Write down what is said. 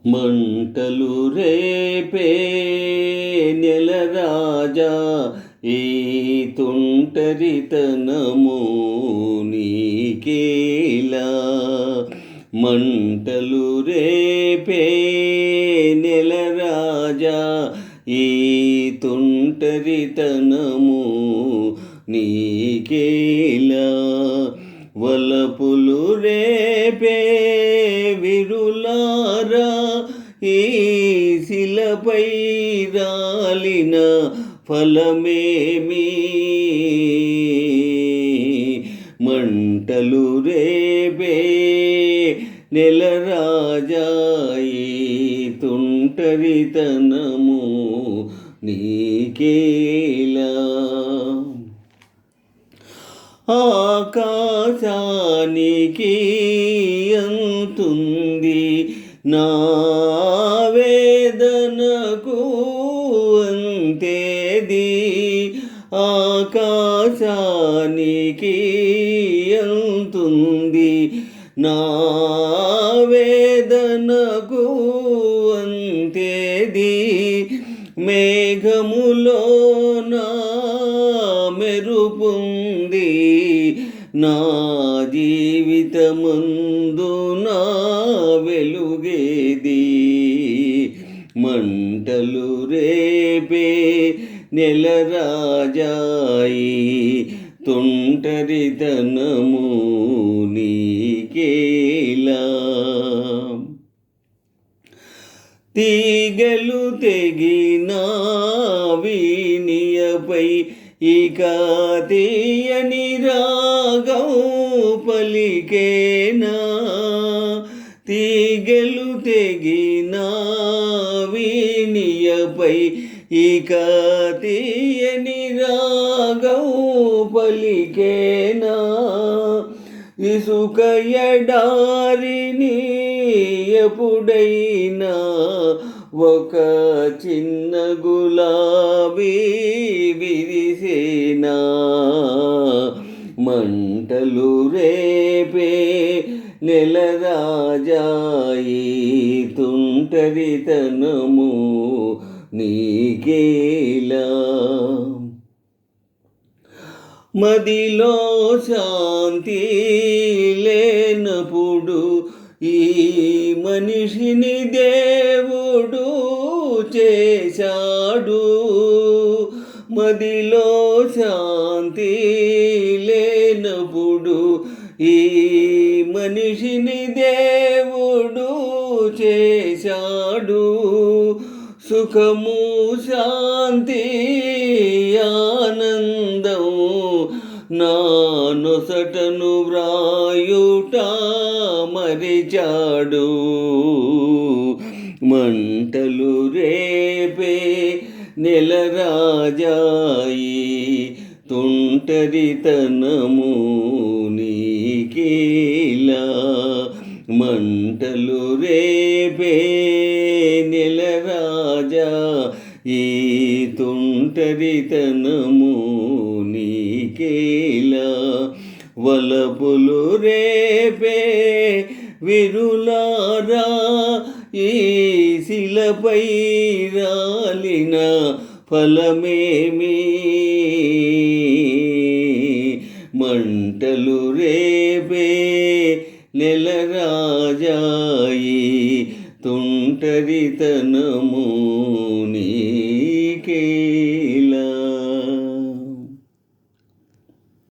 మంటలు రేపే నెలరాజా ఈ తుంటరితనము నీకేలా. మంటలు రేపే నెలరాజా ఈ తుంటరితనము నీకేలా. వలపులు రేపే విరులారా ఈ శిలపై రాలిన ఫలమేమి. మంటలు రేపే నెలరాజా ఈ తుంటరితనము నీకేలా. ఆకాశానికి అంతుంది నా వేదనకు అంతేది. ఆకాశానికి అంతుంది నా వేదనకు అంతేది. మేఘములో నా మెరుపుంది నా జీవితమందు నా వెలుగేది. మంటలు రేపే నెలరాజా ఈ తుంటరితనము నీకేలా. తీగలు తెగిన వీణియపై ఇక తీయని రాగం పలికేనా. తీగలు తెగిన వీణియపై ఇక తీయని రాగం పలికేనా. ఇసుక ఎడారిని ఎప్పుడైనా ఒక చిన్న గులాబీ విరిసేనా. మంటలు రేపే నెలరాజా ఈ తుంటరితనము నీకేలా. మదిలో శాంతి లేనప్పుడు ఈ మనిషిని దేవుడు చేశాడు. మదిలో శాంతి లేనప్పుడు ఈ మనిషిని దేవుడు చేశాడు. సుఖము శాంతి ఆనందం నా నొసటను వ్రాయుట మరిచాడు. మంటలు రేపే నెలరాజా ఈ తుంటరితనము నీకేలా. మంటలు రేపే నెలరాజా ఈ తుంటరితనము నీకేలా. వలపులు రేపే విరులారా ఈ శిలపై రాలిన ఫలమేమి. మంటలు రేపే నెలరాజా ఈ తుంటరితనము